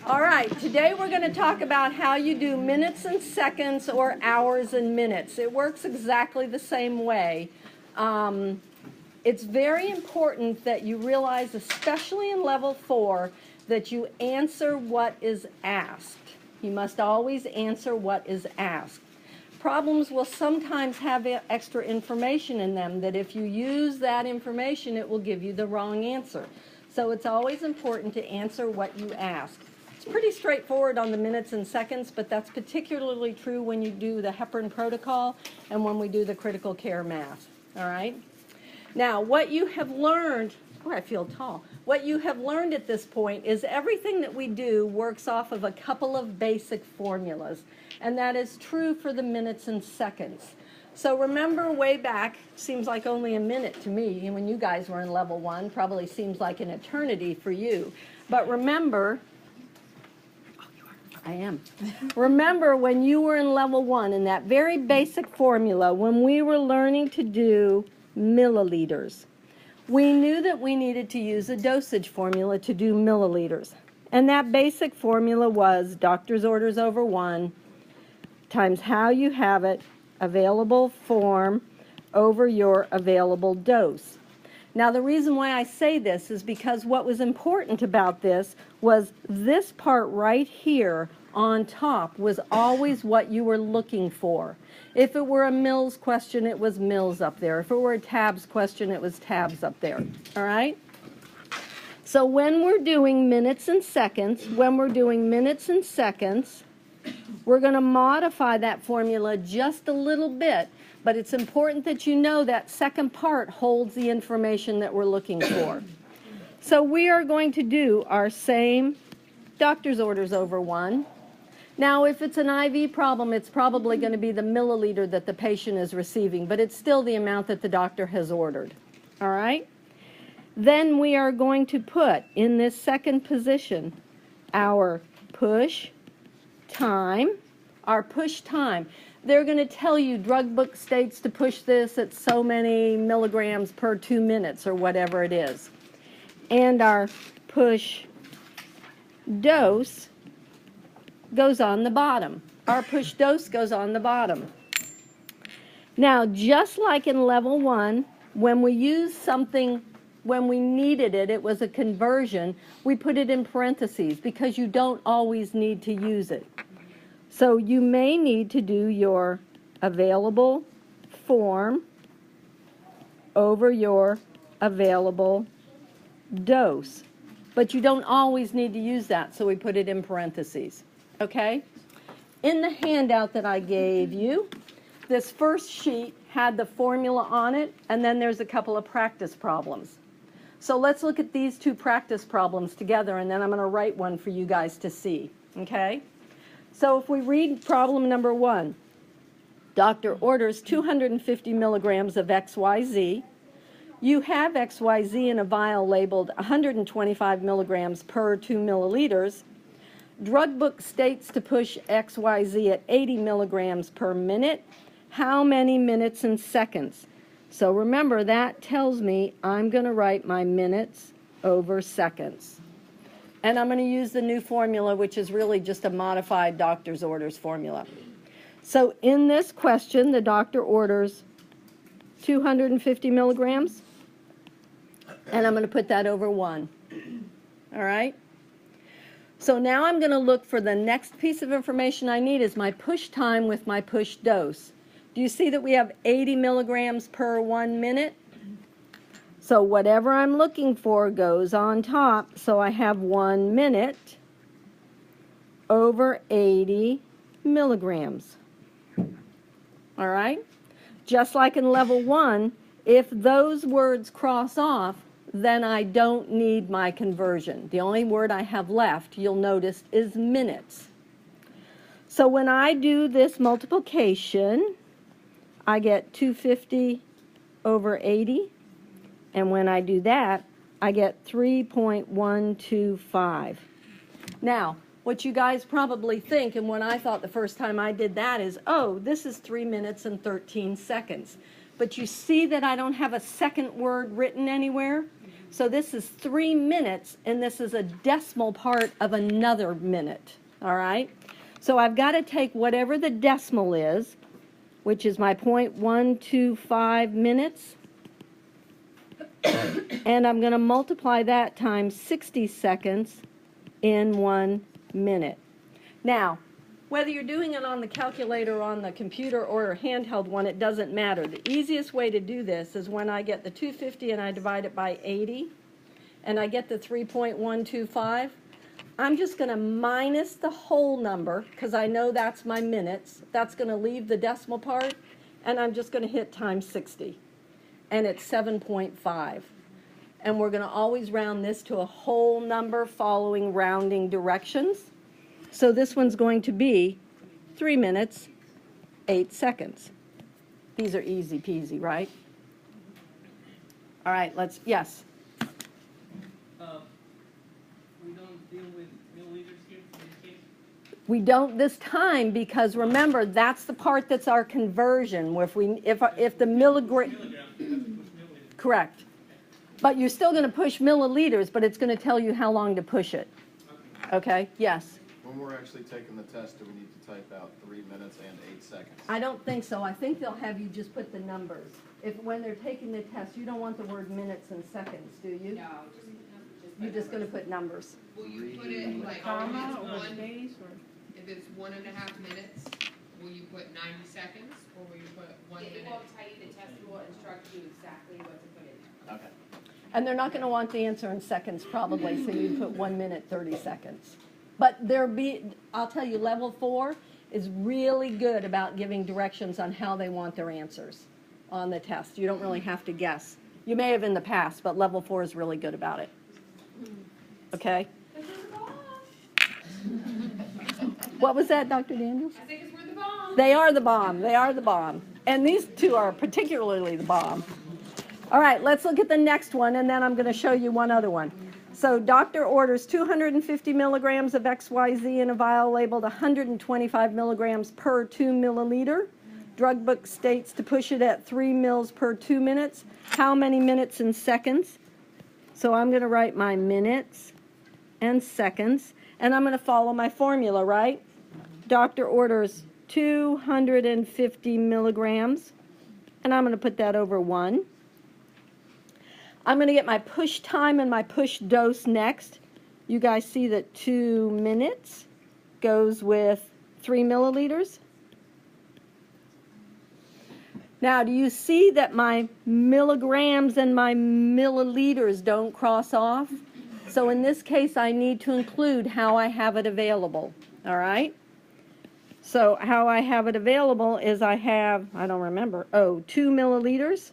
All right, today we're going to talk about how you do minutes and seconds or hours and minutes. It works exactly the same way. It's very important that you realize, especially in level 4, that you answer what is asked. You must always answer what is asked. Problems will sometimes have extra information in them that if you use that information, it will give you the wrong answer. So it's always important to answer what you ask. It's pretty straightforward on the minutes and seconds, but that's particularly true when you do the Hepburn protocol and when we do the critical care math. All right? Now, what you have learned, I feel tall. What you have learned at this point is everything that we do works off of a couple of basic formulas, and that is true for the minutes and seconds. So remember way back, seems like only a minute to me, and when you guys were in level 1, probably seems like an eternity for you. But remember, remember when you were in level 1, in that very basic formula, when we were learning to do milliliters, we knew that we needed to use a dosage formula to do milliliters. And that basic formula was doctor's orders over 1 times how you have it, available form, over your available dose. Now, the reason why I say this is because what was important about this was this part right here on top was always what you were looking for. If it were a Mills question, it was Mills up there. If it were a tabs question, it was tabs up there. All right? So when we're doing minutes and seconds, we're going to modify that formula just a little bit, but it's important that you know that second part holds the information that we're looking for. So we are going to do our same doctor's orders over 1. Now, if it's an IV problem, it's probably going to be the milliliter that the patient is receiving, but it's still the amount that the doctor has ordered. All right? Then we are going to put in this second position our push time. They're going to tell you drug book states to push this at so many milligrams per 2 minutes or whatever it is. And our push dose goes on the bottom. Our push dose goes on the bottom. Now, just like in level 1, when we used something, when we needed it, it was a conversion, we put it in parentheses because you don't always need to use it. So you may need to do your available form over your available dose. But you don't always need to use that, so we put it in parentheses. Okay? In the handout that I gave you, this first sheet had the formula on it, and then there's a couple of practice problems. So let's look at these 2 practice problems together, and then I'm going to write one for you guys to see. Okay? So if we read problem number 1, doctor orders 250 milligrams of XYZ. You have XYZ in a vial labeled 125 milligrams per 2 milliliters. Drug book states to push XYZ at 80 milligrams per minute. How many minutes and seconds? So remember, that tells me I'm going to write my minutes over seconds. And I'm going to use the new formula, which is really just a modified doctor's orders formula. So in this question, the doctor orders 250 milligrams, and I'm going to put that over 1. All right? So now I'm going to look for the next piece of information I need is my push time with my push dose. Do you see that we have 80 milligrams per 1 minute? So whatever I'm looking for goes on top. So I have 1 minute over 80 milligrams. All right? Just like in level 1, if those words cross off, then I don't need my conversion. The only word I have left, you'll notice, is minutes. So when I do this multiplication, I get 250 over 80. And when I do that, I get 3.125. Now, what you guys probably think, and what I thought the first time I did that is, oh, this is 3 minutes and 13 seconds. But you see that I don't have a second word written anywhere? So this is 3 minutes, and this is a decimal part of another minute, all right? So I've got to take whatever the decimal is, which is my 0.125 minutes, and I'm going to multiply that times 60 seconds in 1 minute. Now, whether you're doing it on the calculator or on the computer or a handheld one, it doesn't matter. The easiest way to do this is when I get the 250 and I divide it by 80, and I get the 3.125, I'm just going to minus the whole number, because I know that's my minutes. That's going to leave the decimal part, and I'm just going to hit times 60. And it's 7.5. And we're going to always round this to a whole number following rounding directions. So this one's going to be 3 minutes, 8 seconds. These are easy peasy, right? All right, yes. We don't deal with milliliters here in this case? We don't this time, because remember, that's the part that's our conversion. If the milligram, Milligrams, we have to push milliliters. correct. But you're still going to push milliliters, but it's going to tell you how long to push it. Okay? Yes. When we're actually taking the test, do we need to type out 3 minutes and 8 seconds? I don't think so. I think they'll have you just put the numbers. When they're taking the test, you don't want the word minutes and seconds, do you? No, You're just going to put numbers. will you put it like, Comma if or it's one, space or? if it's 1.5 minutes, will you put 90 seconds, or will you put 1 minute? It will tell you, the test will instruct you exactly what to put in. Okay. And they're not going to want the answer in seconds probably, so you put 1 minute, 30 seconds. But I'll tell you, level 4 is really good about giving directions on how they want their answers on the test. You don't really have to guess. You may have in the past, but level 4 is really good about it. Okay? What was that, Dr. Daniels? I think it's worth the bomb. They are the bomb. They are the bomb. And these two are particularly the bomb. All right, let's look at the next one, and then I'm going to show you one other one. So doctor orders 250 milligrams of XYZ in a vial labeled 125 milligrams per 2 milliliter. Drug book states to push it at 3 mils per 2 minutes. How many minutes and seconds? So I'm going to write my minutes and seconds, and I'm going to follow my formula, right? Doctor orders 250 milligrams, and I'm going to put that over 1. I'm going to get my push time and my push dose next. You guys see that 2 minutes goes with 3 milliliters. Now, do you see that my milligrams and my milliliters don't cross off? So in this case, I need to include how I have it available, all right? So how I have it available is I don't remember, 2 milliliters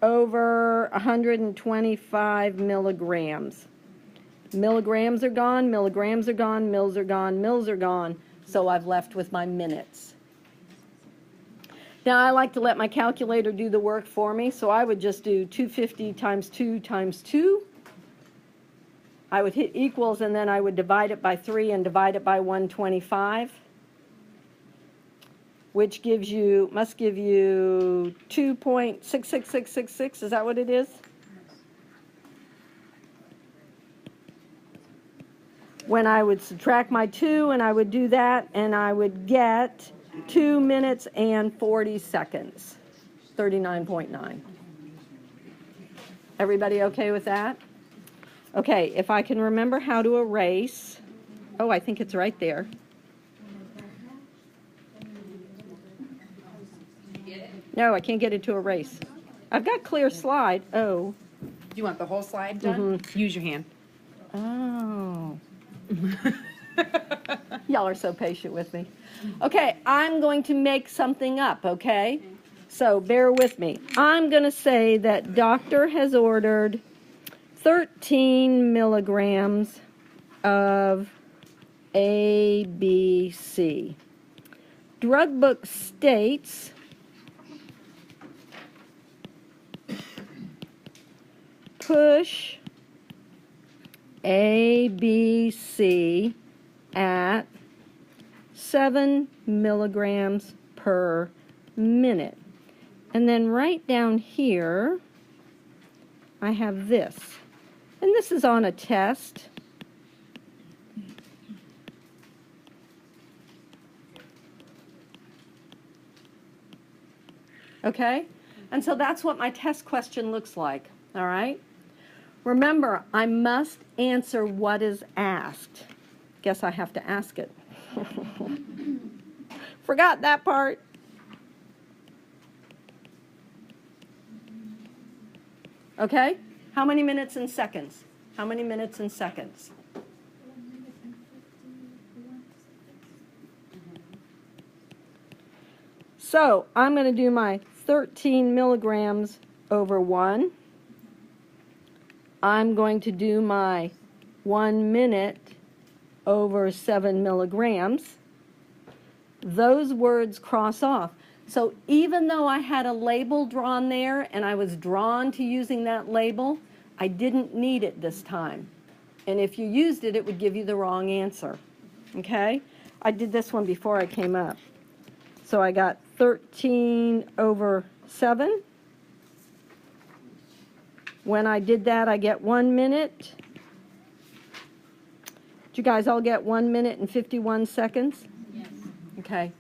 over 125 milligrams. Milligrams are gone, milligrams are gone, mils are gone, mils are gone, so I've left with my minutes. Now I like to let my calculator do the work for me, so I would just do 250 times 2 times 2. I would hit equals, and then I would divide it by 3 and divide it by 125. Which must give you 2.66666. Is that what it is? When I would subtract my 2, and I would do that, and I would get 2 minutes and 40 seconds, 39.9. Everybody okay with that? Okay, if I can remember how to erase. Oh, I think it's right there. No, I can't get it to erase. I've got clear slide. Oh. Do you want the whole slide done? Use your hand. Oh. Y'all are so patient with me. Okay, I'm going to make something up, okay? So bear with me. I'm going to say that doctor has ordered 13 milligrams of ABC. Drug book states push ABC at 7 milligrams per minute. And then right down here, I have this. And this is on a test. Okay? And so that's what my test question looks like, all right? Remember, I must answer what is asked. Guess I have to ask it. Forgot that part. Okay? How many minutes and seconds? How many minutes and seconds? So I'm going to do my 13 milligrams over 1. I'm going to do my 1 minute over 7 milligrams. Those words cross off. So even though I had a label drawn there and I was drawn to using that label, I didn't need it this time. And if you used it, it would give you the wrong answer. Okay? I did this one before I came up. So I got 13 over 7. When I did that, I get 1 minute. Did you guys all get 1 minute and 51 seconds? Yes. Okay.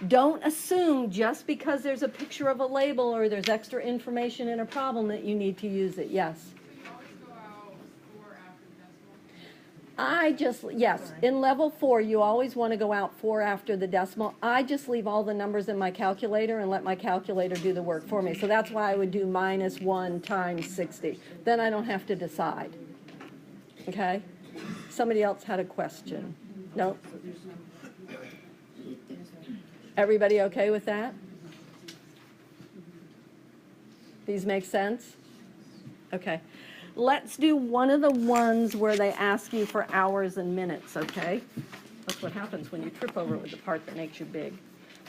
Don't assume just because there's a picture of a label or there's extra information in a problem that you need to use it. Yes. We always go out 4 after decimal. Yes, in level 4, you always want to go out 4 after the decimal. I just leave all the numbers in my calculator and let my calculator do the work for me. So that's why I would do -1 times 60. Then I don't have to decide. Okay? Somebody else had a question. No? Everybody okay with that? These make sense? Okay. Let's do one of the ones where they ask you for hours and minutes, okay? That's what happens when you trip over with the part that makes you big.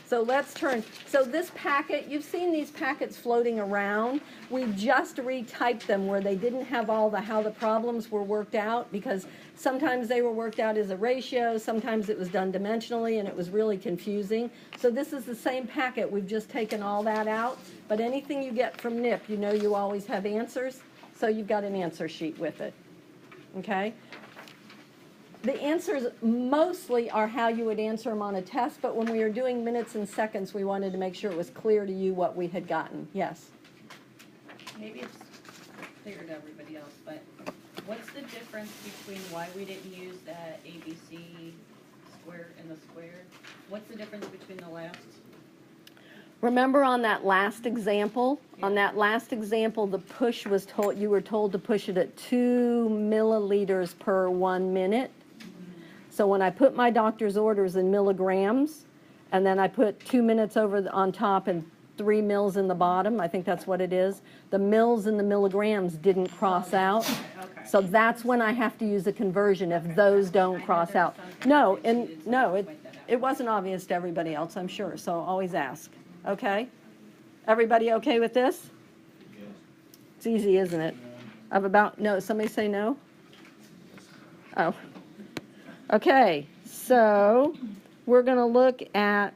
So let's turn. So this packet, you've seen these packets floating around. We just retyped them where they didn't have all the how the problems were worked out, because sometimes they were worked out as a ratio, sometimes it was done dimensionally, and it was really confusing. So this is the same packet. We've just taken all that out. But anything you get from NIP, you know you always have answers. So you've got an answer sheet with it. Okay? The answers mostly are how you would answer them on a test, but when we were doing minutes and seconds, we wanted to make sure it was clear to you what we had gotten. Yes? Maybe it's clear to everybody else, but what's the difference between why we didn't use that ABC square and the square? What's the difference between the last? Remember on that last example? On that last example, the push was told, you were told to push it at 2 milliliters per 1 minute. So when I put my doctor's orders in milligrams, and then I put 2 minutes on top and 3 mils in the bottom, I think that's what it is, the mils and the milligrams didn't cross out. Okay. So that's when I have to use a conversion if those don't cross out. No, it wasn't obvious to everybody else, I'm sure, so always ask. Okay? Everybody okay with this? It's easy, isn't it? No, somebody say no? Oh. Okay, so we're going to look at,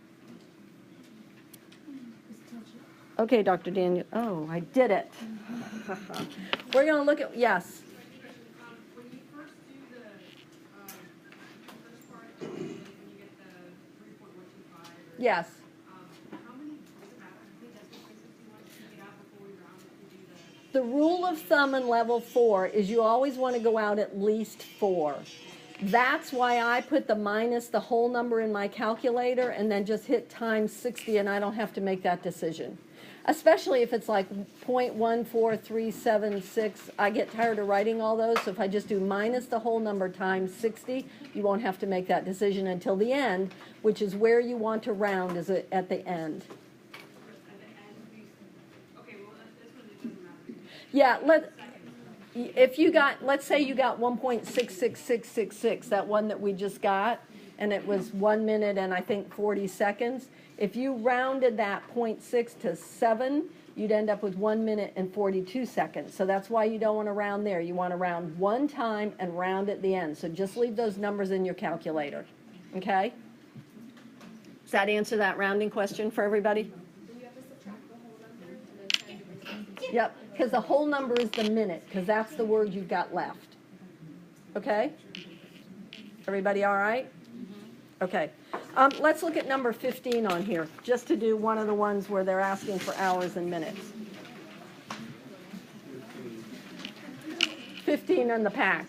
okay, Dr. Daniel, oh, I did it. We're going to look at, yes. When you first do the, first part, when you get the 3.125. Yes. How many, how many decimal places do you want to take it out before we round it to do the? The rule of thumb in level 4 is you always want to go out at least 4. That's why I put the minus the whole number in my calculator and then just hit times 60, and I don't have to make that decision. Especially if it's like 0.14376, I get tired of writing all those, so if I just do minus the whole number times 60, you won't have to make that decision until the end, which is where you want to round, is at the end. Okay, well, this one, it doesn't matter. Yeah, if you got, let's say you got 1.66666, that one that we just got, and it was 1 minute and I think 40 seconds. If you rounded that 0.6 to 7, you'd end up with 1 minute and 42 seconds. So that's why you don't want to round there. You want to round one time and round at the end. So just leave those numbers in your calculator. Okay? Does that answer that rounding question for everybody? Do we have to subtract the whole number and then try to make sense? Yep. because the whole number is the minute, because that's the word you've got left. Okay? Everybody all right? Okay. Let's look at number 15 on here, just to do one of the ones where they're asking for hours and minutes. 15 in the pack.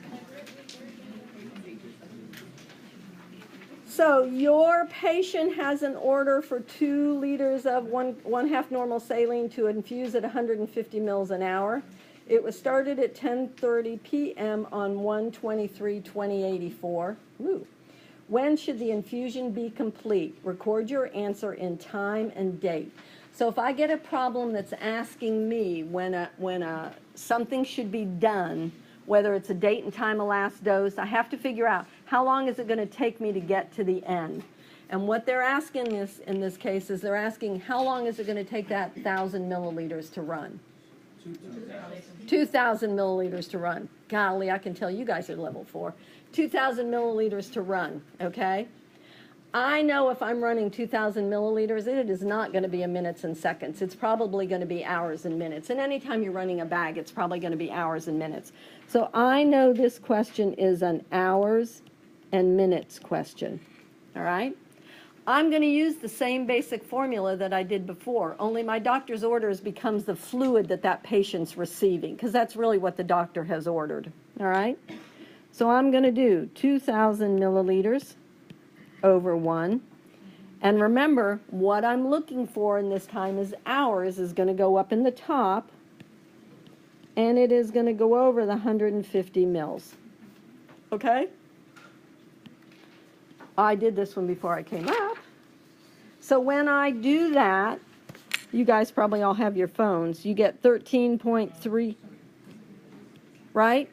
So your patient has an order for 2 liters of 1/2 normal saline to infuse at 150 mils an hour. It was started at 10:30 p.m. on 1/23/2084. Woo. When should the infusion be complete? Record your answer in time and date. So if I get a problem that's asking me when something should be done, whether it's a date and time of last dose, I have to figure out how long is it going to take me to get to the end. And what they're asking in this case is they're asking how long is it going to take that 1,000 milliliters to run? 2,000 milliliters to run. Golly, I can tell you guys are level 4. 2,000 milliliters to run, okay? I know if I'm running 2,000 milliliters, it is not going to be a minutes and seconds. It's probably going to be hours and minutes. And anytime you're running a bag, it's probably going to be hours and minutes. So I know this question is an hours and minutes question, all right? I'm going to use the same basic formula that I did before, only my doctor's orders becomes the fluid that that patient's receiving, because that's really what the doctor has ordered, all right? So I'm going to do 2,000 milliliters over 1. And remember, what I'm looking for in this time is hours is going to go up in the top, and it is going to go over the 150 mils. Okay? I did this one before I came up. So when I do that, you guys probably all have your phones. You get 13.3, right?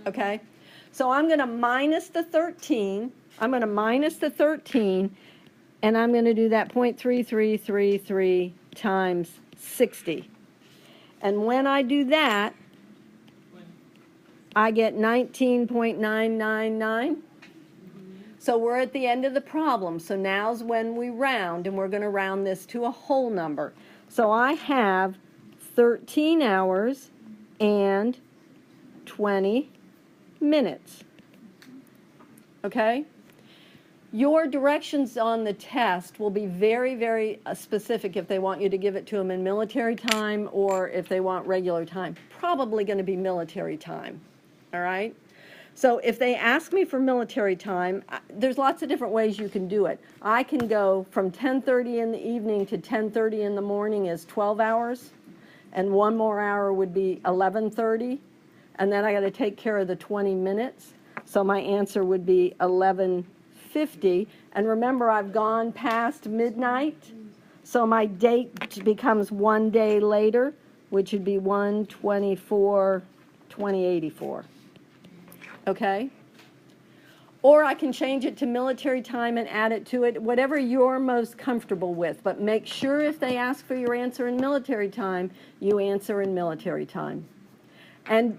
Okay, so I'm going to minus the 13. I'm going to minus the 13, and I'm going to do that 0.3333 times 60. And when I do that, I get 19.999. So we're at the end of the problem. So now's when we round, and we're going to round this to a whole number. So I have 13 hours and 20 minutes. Okay? Your directions on the test will be very, very specific if they want you to give it to them in military time or if they want regular time. Probably going to be military time. All right? So if they ask me for military time, there's lots of different ways you can do it. I can go from 10:30 in the evening to 10:30 in the morning is 12 hours, and one more hour would be 11:30. And then I got to take care of the 20 minutes. So my answer would be 11:50. And remember, I've gone past midnight. So my date becomes 1 day later, which would be 1/24/2084. Okay? Or I can change it to military time and add it to it, whatever you're most comfortable with. But make sure if they ask for your answer in military time, you answer in military time. And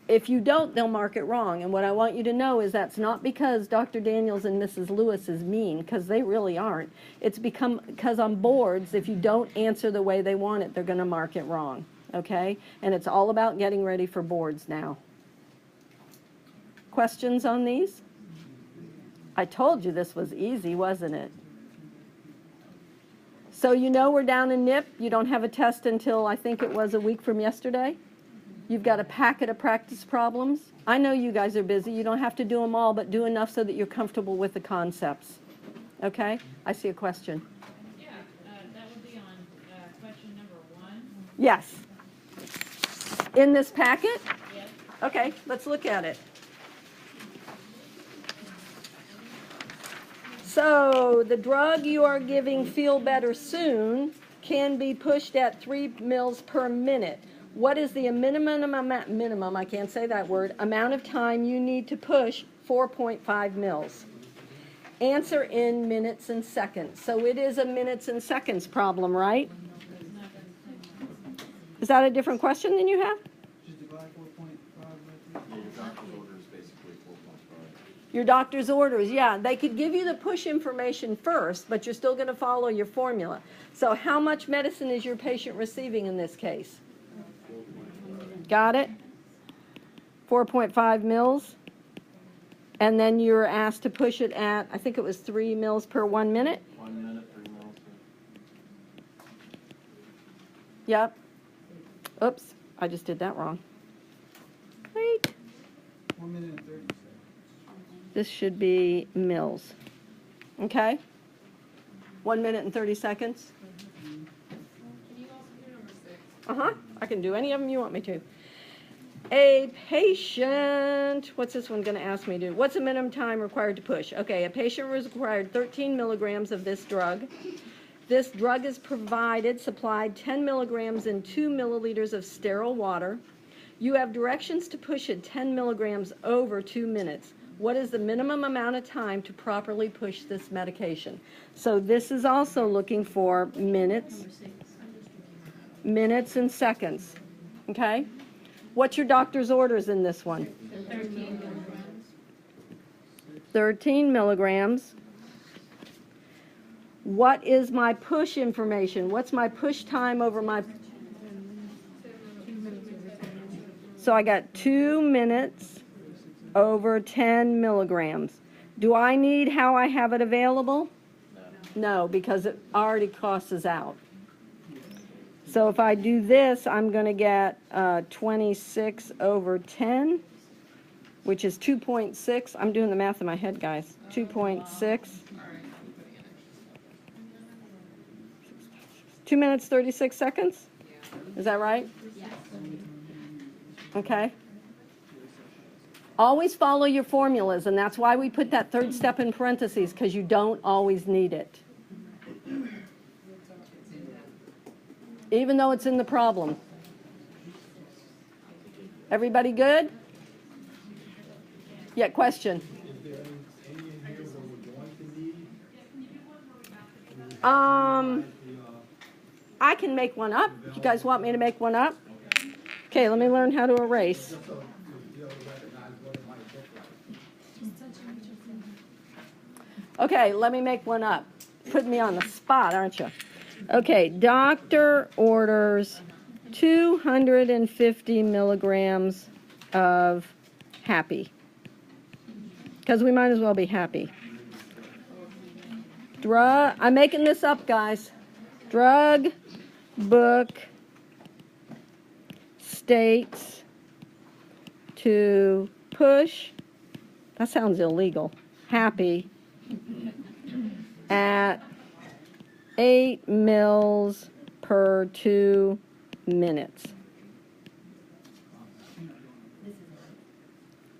if you don't, they'll mark it wrong. And what I want you to know is that's not because Dr. Daniels and Mrs. Lewis is mean, because they really aren't. It's because on boards, if you don't answer the way they want it, they're going to mark it wrong. Okay? And it's all about getting ready for boards now. Questions on these? I told you this was easy, wasn't it? So you know we're down in NIP. You don't have a test until I think it was a week from yesterday. You've got a packet of practice problems. I know you guys are busy. You don't have to do them all, but do enough so that you're comfortable with the concepts. Okay? I see a question. Yeah, that would be on question number 1. Yes. In this packet? Yes. Okay, let's look at it. So the drug you are giving Feel Better Soon can be pushed at 3 mils per minute. What is the minimum, I can't say that word, amount of time you need to push 4.5 mils? Answer in minutes and seconds. So it is a minutes and seconds problem, right? Is that a different question than you have? Just divide 4.5 by 3. Your doctor's order is basically 4.5. Your doctor's orders, yeah. They could give you the push information first, but you're still going to follow your formula. So how much medicine is your patient receiving in this case? Got it? 4.5 mils. And then you're asked to push it at, I think it was 3 mils per 1 minute. 1 minute, 3 mils. Yep. Oops, I just did that wrong. Wait. 1 minute and 30 seconds. This should be mils. Okay? 1 minute and 30 seconds. Can you also do number 6? Uh-huh. I can do any of them you want me to. A patient, what's this one going to ask me to do? What's the minimum time required to push? Okay, a patient was required 13 milligrams of this drug. This drug is supplied 10 milligrams in 2 milliliters of sterile water. You have directions to push it 10 milligrams over 2 minutes. What is the minimum amount of time to properly push this medication? So this is also looking for minutes and seconds. Okay? What's your doctor's orders in this one? 13 milligrams. What is my push information? What's my push time over my... So I got 2 minutes over 10 milligrams. Do I need how I have it available? No, because it already crosses out. So if I do this, I'm going to get 26 over 10, which is 2.6. I'm doing the math in my head, guys. 2.6. All right, I'm putting in 2 minutes, 36 seconds? Yeah. Is that right? Okay. Always follow your formulas, and that's why we put that third step in parentheses, because you don't always need it. Even though it's in the problem. Everybody good? Yeah, question. I can make one up. You guys want me to make one up? Okay, let me learn how to erase. Okay, let me make one up. Putting me on the spot, aren't you? Okay, doctor orders 250 milligrams of happy. Because we might as well be happy. I'm making this up, guys. Drug book states to push, that sounds illegal, happy, at 8 mils per 2 minutes.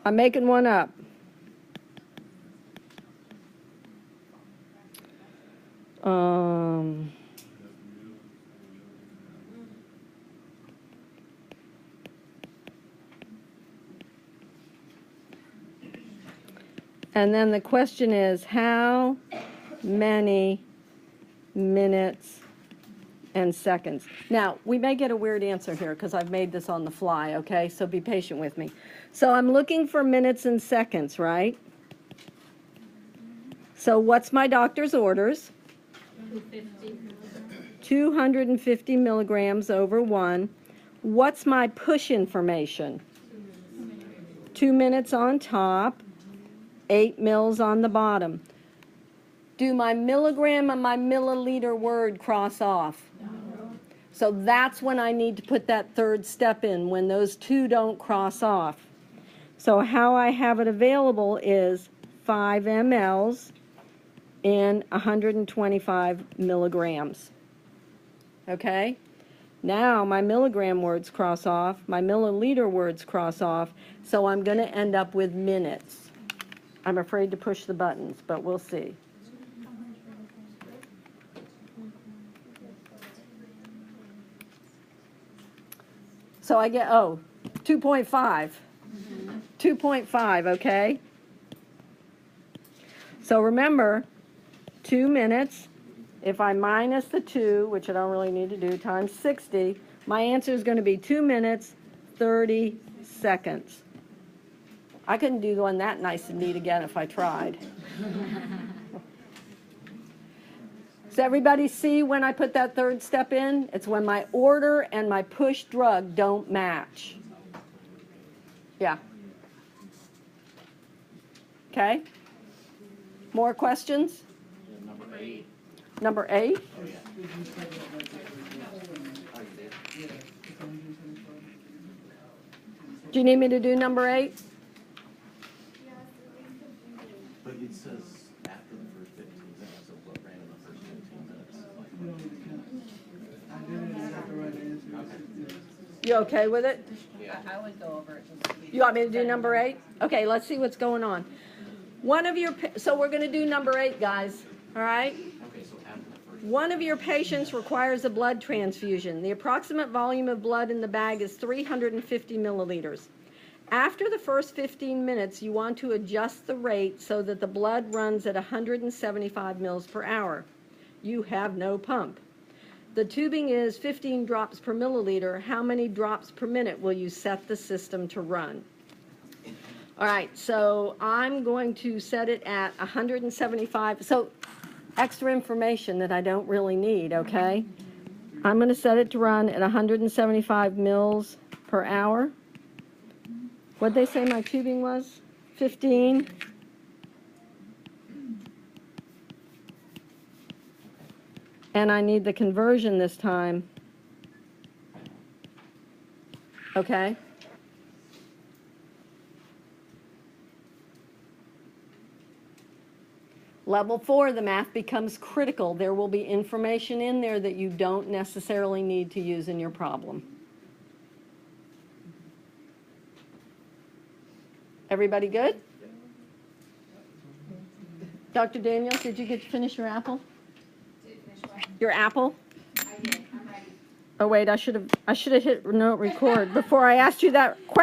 I'm making one up. And then the question is, how many minutes and seconds? Now, we may get a weird answer here because I've made this on the fly, okay? So be patient with me. So I'm looking for minutes and seconds, right? So what's my doctor's orders? 250 milligrams over 1. What's my push information? 2 minutes on top, 8 mils on the bottom. Do my milligram and my milliliter word cross off? So that's when I need to put that third step in, when those two don't cross off. So how I have it available is 5 mLs in 125 milligrams. Okay? Now my milligram words cross off, my milliliter words cross off, so I'm going to end up with minutes. I'm afraid to push the buttons, but we'll see. So I get, 2.5. 2.5, okay? So remember, 2 minutes, if I minus the 2, which I don't really need to do, times 60, my answer is going to be 2 minutes, 30 seconds. I couldn't do one that nice and neat again if I tried. Does everybody see when I put that third step in? It's when my order and my push drug don't match. Yeah. Okay? More questions? Yeah, number 8. Number 8? Oh, yeah. Would you say that right there? Oh, you did? Yeah, it's 175. Do you need me to do number 8? But it says after the first 15 minutes of what ran in the first 15 minutes. You don't need to count. I did it, I got the right answer. You okay with it? I would go over it just to be. You want me to do number 8? Okay, let's see what's going on. So we're going to do number 8, guys. All right? Okay, so after the first. One of your patients requires a blood transfusion. The approximate volume of blood in the bag is 350 milliliters. After the first 15 minutes, you want to adjust the rate so that the blood runs at 175 mils per hour. You have no pump. The tubing is 15 drops per milliliter. How many drops per minute will you set the system to run? All right, so I'm going to set it at 175. So extra information that I don't really need, okay? I'm going to set it to run at 175 mils per hour. What'd they say my tubing was? 15. And I need the conversion this time. Okay? Level 4, the math becomes critical. There will be information in there that you don't necessarily need to use in your problem. Everybody good? Dr. Daniels, did you get to finish your apple? Your apple? I did, I'm ready. Oh wait, I should have hit note record before I asked you that question.